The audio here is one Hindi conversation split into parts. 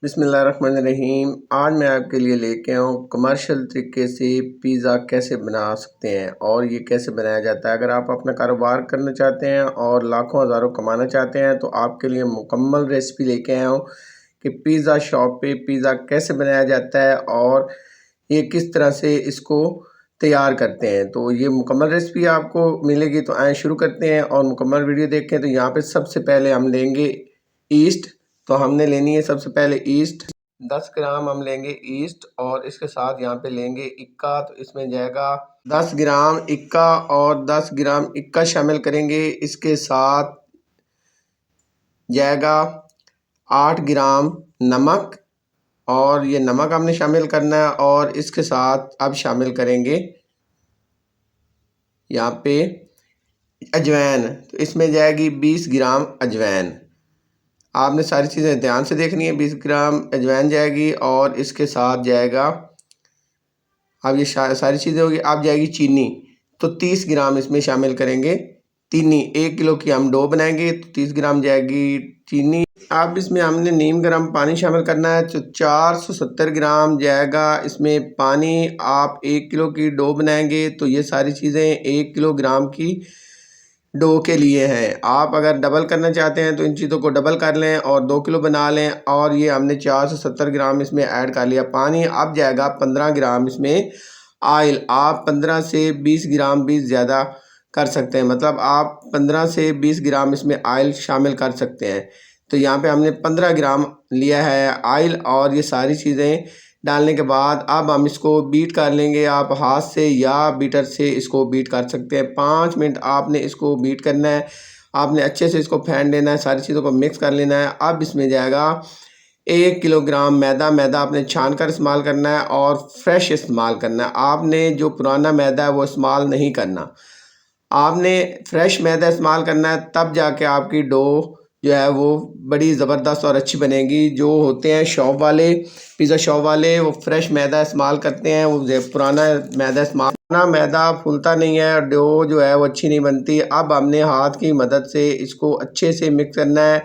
बिस्मिल्लाहिर्रहमानिर्रहीम। आज मैं आपके लिए लेके आया हूँ कमर्शियल तरीके से पिज़्ज़ा कैसे बना सकते हैं और ये कैसे बनाया जाता है। अगर आप अपना कारोबार करना चाहते हैं और लाखों हज़ारों कमाना चाहते हैं तो आपके लिए मुकम्मल रेसिपी लेके आया हूँ कि पिज़्ज़ा शॉप पे पिज़्ज़ा कैसे बनाया जाता है और ये किस तरह से इसको तैयार करते हैं। तो ये मुकम्मल रेसिपी आपको मिलेगी। तो आए शुरू करते हैं और मुकम्मल वीडियो देखें। तो यहाँ पे सबसे पहले हम लेंगे ईस्ट। तो हमने लेनी है सबसे पहले ईस्ट 10 ग्राम हम लेंगे ईस्ट और इसके साथ यहाँ पे लेंगे इक्का। तो इसमें जाएगा 10 ग्राम इक्का और 10 ग्राम इक्का शामिल करेंगे। इसके साथ जाएगा 8 ग्राम नमक और ये नमक हमने शामिल करना है। और इसके साथ अब शामिल करेंगे यहाँ पे अजवाइन। तो इसमें जाएगी 20 ग्राम अजवाइन। आपने सारी चीज़ें ध्यान से देखनी है। 20 ग्राम अजवाइन जाएगी और इसके साथ जाएगा अब ये सारी चीज़ें होगी। अब जाएगी चीनी। तो 30 ग्राम इसमें शामिल करेंगे चीनी। 1 किलो की हम डो बनाएंगे तो 30 ग्राम जाएगी चीनी। अब इसमें हमने नीम गर्म पानी शामिल करना है। तो 470 ग्राम जाएगा इसमें पानी। आप 1 किलो की डो बनाएंगे तो ये सारी चीज़ें 1 किलोग्राम की डो के लिए हैं। आप अगर डबल करना चाहते हैं तो इन चीज़ों को डबल कर लें और 2 किलो बना लें। और ये हमने 470 ग्राम इसमें ऐड कर लिया पानी। अब जाएगा 15 ग्राम इसमें आयल। आप 15 से 20 ग्राम भी ज़्यादा कर सकते हैं, मतलब आप 15 से 20 ग्राम इसमें आयल शामिल कर सकते हैं। तो यहाँ पे हमने 15 ग्राम लिया है आयल। और ये सारी चीज़ें डालने के बाद अब हम इसको बीट कर लेंगे। आप हाथ से या बीटर से इसको बीट कर सकते हैं। 5 मिनट आपने इसको बीट करना है। आपने अच्छे से इसको फेंट लेना है, सारी चीज़ों को मिक्स कर लेना है। अब इसमें जाएगा 1 किलोग्राम मैदा आपने छान कर इस्तेमाल करना है और फ्रेश इस्तेमाल करना है। आपने जो पुराना मैदा है वो इस्तेमाल नहीं करना, आपने फ्रेश मैदा इस्तेमाल करना है। तब जाके आपकी डो जो है वो बड़ी ज़बरदस्त और अच्छी बनेगी। जो होते हैं शॉप वाले, पिज़्ज़ा शॉप वाले, वो फ्रेश मैदा इस्तेमाल करते हैं, वो पुराना मैदा इस्तेमाल, पुराना मैदा फूलता नहीं है, डो जो है वो अच्छी नहीं बनती। अब हमने हाथ की मदद से इसको अच्छे से मिक्स करना है।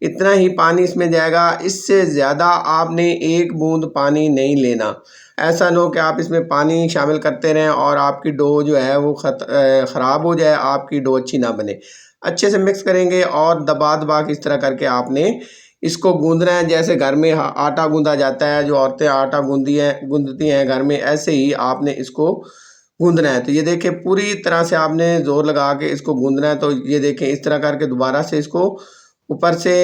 इतना ही पानी इसमें जाएगा, इससे ज़्यादा आपने एक बूंद पानी नहीं लेना। ऐसा ना हो कि आप इसमें पानी शामिल करते रहें और आपकी डो जो है वो ख़राब हो जाए, आपकी डो अच्छी ना बने। अच्छे से मिक्स करेंगे और दबा दबा के इस तरह करके आपने इसको गूंदना है। जैसे घर में आटा गूंदा जाता है, जो औरतें आटा गूंदती हैं घर में, ऐसे ही आपने इसको गूंदना है। तो ये देखें पूरी तरह से आपने ज़ोर लगा के इसको गूंदना है। तो ये देखें इस तरह करके दोबारा से इसको ऊपर से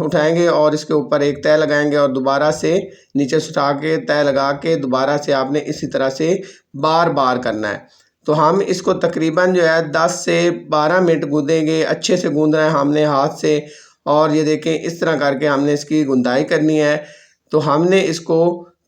उठाएंगे और इसके ऊपर एक तय लगाएंगे और दोबारा से नीचे से उठा के तय लगा के दोबारा से आपने इसी तरह से बार बार करना है। तो हम इसको तकरीबन जो है 10 से 12 मिनट गूंदेंगे। अच्छे से गूंदना है हमने हाथ से। और ये देखें इस तरह करके हमने इसकी गुंदाई करनी है। तो हमने इसको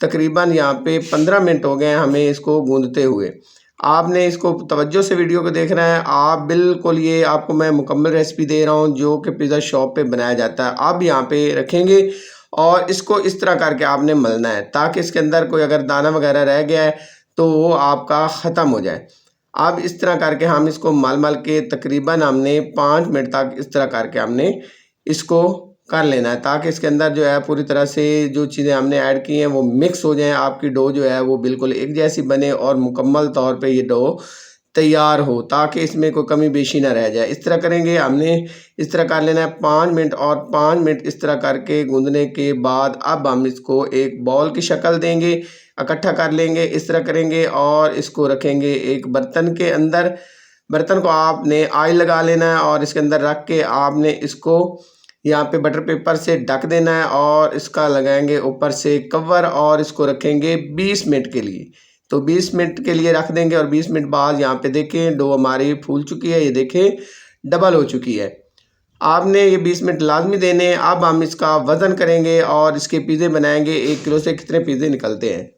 तकरीबन यहाँ पे 15 मिनट हो गए हैं हमें इसको गूंदते हुए। आपने इसको तवज्जो से वीडियो को देखना है। आप बिल्कुल, ये आपको मैं मुकम्मल रेसिपी दे रहा हूँ जो कि पिज़्ज़ा शॉप पे बनाया जाता है। अब यहाँ पे रखेंगे और इसको इस तरह करके आपने मलना है ताकि इसके अंदर कोई अगर दाना वगैरह रह गया है तो वो आपका ख़त्म हो जाए। अब इस तरह करके हम इसको मल मल के तकरीबन हमने 5 मिनट तक इस तरह करके हमने इसको कर लेना है ताकि इसके अंदर जो है पूरी तरह से जो चीज़ें हमने ऐड की हैं वो मिक्स हो जाएं। आपकी डो जो है वो बिल्कुल एक जैसी बने और मुकम्मल तौर पे ये डो तैयार हो ताकि इसमें कोई कमी बेशी ना रह जाए। इस तरह करेंगे, हमने इस तरह कर लेना है 5 मिनट। और 5 मिनट इस तरह करके गूंदने के बाद अब हम इसको एक बॉल की शक्ल देंगे, इकट्ठा कर लेंगे, इस तरह करेंगे और इसको रखेंगे एक बर्तन के अंदर। बर्तन को आपने ऑयल लगा लेना है और इसके अंदर रख के आपने इसको यहाँ पे बटर पेपर से ढक देना है और इसका लगाएंगे ऊपर से कवर और इसको रखेंगे 20 मिनट के लिए। तो 20 मिनट के लिए रख देंगे और 20 मिनट बाद यहाँ पे देखें डो हमारी फूल चुकी है, ये देखें डबल हो चुकी है। आपने ये 20 मिनट लाजमी देने। अब हम इसका वज़न करेंगे और इसके पिज़्ज़े बनाएंगे। 1 किलो से कितने पिज़्ज़े निकलते हैं।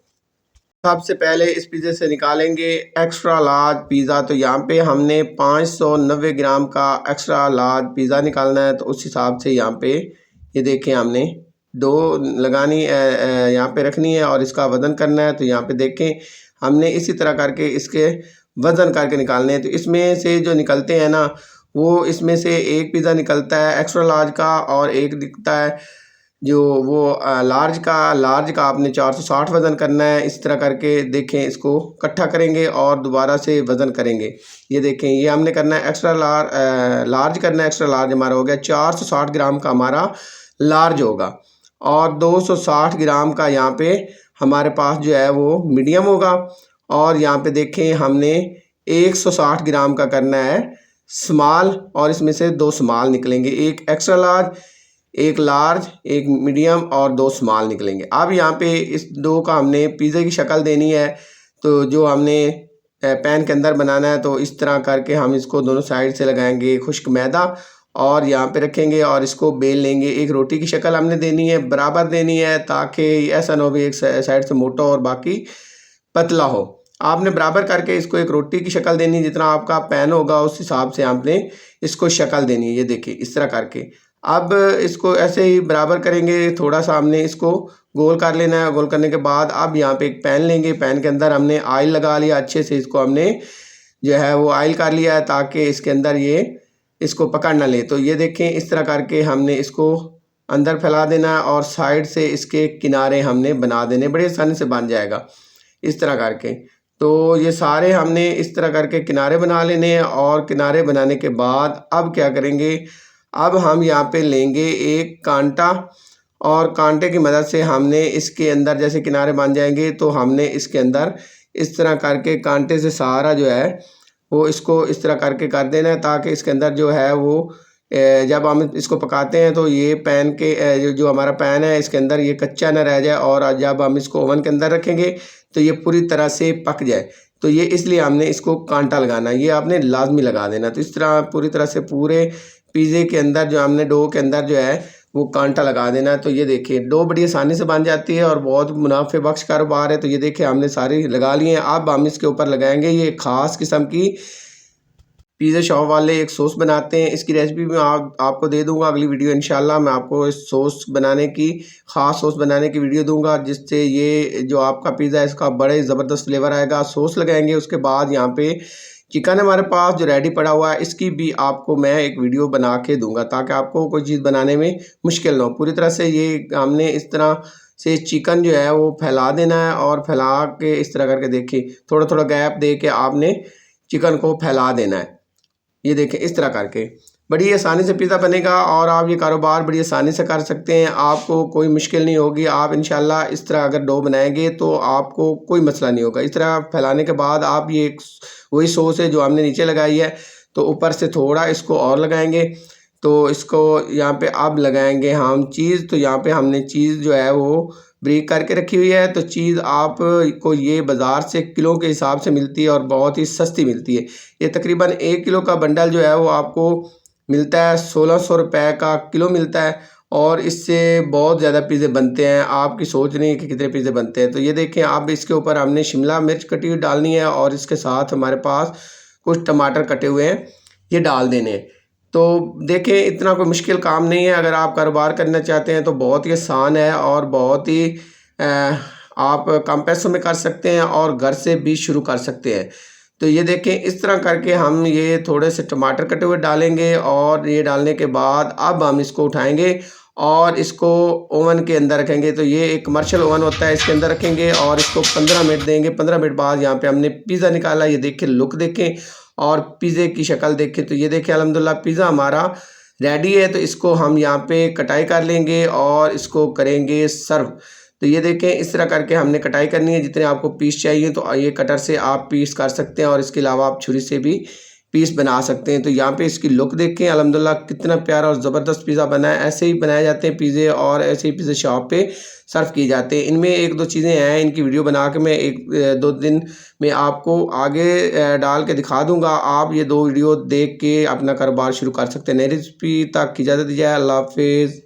सबसे पहले इस पिज़्ज़े से निकालेंगे एक्स्ट्रा लार्ज पिज़्ज़ा। तो यहाँ पे हमने 590 ग्राम का एक्स्ट्रा लार्ज पिज़्ज़ा निकालना है। तो उस हिसाब से यहाँ पे ये देखें हमने डो लगानी यहाँ पे रखनी है और इसका वज़न करना है। तो यहाँ पे देखें हमने इसी तरह करके इसके वज़न करके निकालने हैं। तो इसमें से जो निकलते हैं ना, वो इसमें से एक पिज़्ज़ा निकलता है एक्स्ट्रा लार्ज का और एक दिखता है जो वो लार्ज का आपने 460 वज़न करना है। इस तरह करके देखें, इसको इकट्ठा करेंगे और दोबारा से वज़न करेंगे। ये देखें, ये हमने करना है एक्स्ट्रा लार्ज करना है। एक्स्ट्रा लार्ज हमारा हो गया 460 ग्राम का हमारा लार्ज होगा, और 260 ग्राम का यहाँ पे हमारे पास जो है वो मीडियम होगा। और यहाँ पे देखें, हमने 160 ग्राम का करना है स्मॉल, और इसमें से 2 स्मॉल निकलेंगे, एक एक्स्ट्रा लार्ज, एक लार्ज, एक मीडियम और 2 स्मॉल निकलेंगे। अब यहाँ पे इस 2 का हमने पिज़्ज़ा की शक्ल देनी है, तो जो हमने पैन के अंदर बनाना है, तो इस तरह करके हम इसको दोनों साइड से लगाएंगे खुश्क मैदा और यहाँ पे रखेंगे और इसको बेल लेंगे। एक रोटी की शक्ल हमने देनी है, बराबर देनी है, ताकि ऐसा ना हो एक साइड से मोटा और बाकी पतला हो। आपने बराबर करके इसको एक रोटी की शक्ल देनी है, जितना आपका पैन होगा उस हिसाब से आपने इसको शक्ल देनी है। ये देखिए इस तरह करके अब इसको ऐसे ही बराबर करेंगे, थोड़ा सा हमने इसको गोल कर लेना है। गोल करने के बाद अब यहाँ पे एक पैन लेंगे, पैन के अंदर हमने ऑयल लगा लिया अच्छे से, इसको हमने जो है वो ऑयल कर लिया है ताकि इसके अंदर ये इसको पकड़ ना ले। तो ये देखें, इस तरह करके हमने इसको अंदर फैला देना है और साइड से इसके किनारे हमने बना देने, बड़ी आसानी से बन जाएगा इस तरह करके। तो ये सारे हमने इस तरह करके किनारे बना लेने हैं, और किनारे बनाने के बाद अब क्या करेंगे, अब हम यहाँ पे लेंगे एक कांटा, और कांटे की मदद से हमने इसके अंदर जैसे किनारे बन जाएंगे, तो हमने इसके अंदर इस तरह करके कांटे से सारा जो है वो इसको इस तरह करके कर देना है, ताकि इसके अंदर जो है वो जब हम इसको पकाते हैं तो ये पैन के जो हमारा पैन है इसके अंदर ये कच्चा ना रह जाए, और जब हम इसको ओवन के अंदर रखेंगे तो ये पूरी तरह से पक जाए। तो ये इसलिए हमने इसको कांटा लगाना है, ये आपने लाजमी लगा देना। तो इस तरह पूरी तरह से पूरे पिज़्ज़े के अंदर जो हमने डो के अंदर जो है वो कांटा लगा देना है। तो ये देखिए डो बड़ी आसानी से बन जाती है और बहुत मुनाफे बख्श कारोबार है। तो ये देखिए हमने सारी लगा लिए हैं। अब हम इसके ऊपर लगाएंगे ये ख़ास किस्म की पिज़्ज़ा शॉप वाले एक सॉस बनाते हैं, इसकी रेसिपी मैं आपको दे दूंगा अगली वीडियो इंशाल्लाह। मैं आपको इस सॉस बनाने की ख़ास सॉस बनाने की वीडियो दूंगा, जिससे ये जो आपका पिज़्ज़ा है इसका बड़े ज़बरदस्त फ्लेवर आएगा। सॉस लगाएंगे, उसके बाद यहाँ पे चिकन हमारे पास जो रेडी पड़ा हुआ है, इसकी भी आपको मैं एक वीडियो बना के दूंगा, ताकि आपको कोई चीज़ बनाने में मुश्किल ना हो। पूरी तरह से ये हमने इस तरह से चिकन जो है वो फैला देना है, और फैला के इस तरह करके देखिए थोड़ा थोड़ा गैप दे के आपने चिकन को फैला देना है। ये देखें इस तरह करके बड़ी आसानी से पिज़्ज़ा बनेगा, और आप ये कारोबार बड़ी आसानी से कर सकते हैं। आपको कोई मुश्किल नहीं होगी। आप इंशाल्लाह इस तरह अगर डो बनाएंगे तो आपको कोई मसला नहीं होगा। इस तरह फैलाने के बाद आप ये वही सॉस है जो हमने नीचे लगाई है, तो ऊपर से थोड़ा इसको और लगाएंगे। तो इसको यहाँ पे अब लगाएंगे हम चीज़। तो यहाँ पे हमने चीज़ जो है वो ब्रेक करके रखी हुई है। तो चीज़ आप को ये बाज़ार से किलो के हिसाब से मिलती है और बहुत ही सस्ती मिलती है। ये तकरीबन 1 किलो का बंडल जो है वो आपको मिलता है 1600 रुपये का किलो मिलता है, और इससे बहुत ज़्यादा पिज़्ज़े बनते हैं। आपकी सोच नहीं है कि कितने पिज़्ज़े बनते हैं। तो ये देखें, अब इसके ऊपर हमने शिमला मिर्च कटी हुई डालनी है, और इसके साथ हमारे पास कुछ टमाटर कटे हुए हैं, ये डाल देने हैं। तो देखें, इतना कोई मुश्किल काम नहीं है। अगर आप कारोबार करना चाहते हैं तो बहुत ही आसान है, और बहुत ही आप कम पैसों में कर सकते हैं और घर से भी शुरू कर सकते हैं। तो ये देखें, इस तरह करके हम ये थोड़े से टमाटर कटे हुए डालेंगे, और ये डालने के बाद अब हम इसको उठाएंगे और इसको ओवन के अंदर रखेंगे। तो ये एक कमर्शियल ओवन होता है, इसके अंदर रखेंगे और इसको 15 मिनट देंगे। 15 मिनट बाद यहाँ पे हमने पिज़्ज़ा निकाला, ये देखें लुक देखें और पिज़्ज़े की शक्ल देखें। तो ये देखें अल्हम्दुलिल्लाह पिज़्ज़ा हमारा रेडी है। तो इसको हम यहाँ पे कटाई कर लेंगे और इसको करेंगे सर्व। तो ये देखें, इस तरह करके हमने कटाई करनी है। जितने आपको पीस चाहिए तो ये कटर से आप पीस कर सकते हैं, और इसके अलावा आप छुरी से भी पीस बना सकते हैं। तो यहाँ पे इसकी लुक देखें, अल्हम्दुलिल्लाह कितना प्यारा और ज़बरदस्त पिज़्ज़ा बना है। ऐसे ही बनाए जाते हैं पिज़्ज़े, और ऐसे ही पिज़्ज़ा शॉप पे सर्व किए जाते हैं। इनमें 1-2 चीज़ें हैं, इनकी वीडियो बना के मैं 1-2 दिन में आपको आगे डाल के दिखा दूँगा। आप ये 2 वीडियो देख के अपना कारोबार शुरू कर सकते हैं। नई रेसिपी तक इजाज़त दीजिए। अल्लाह हाफ़िज़।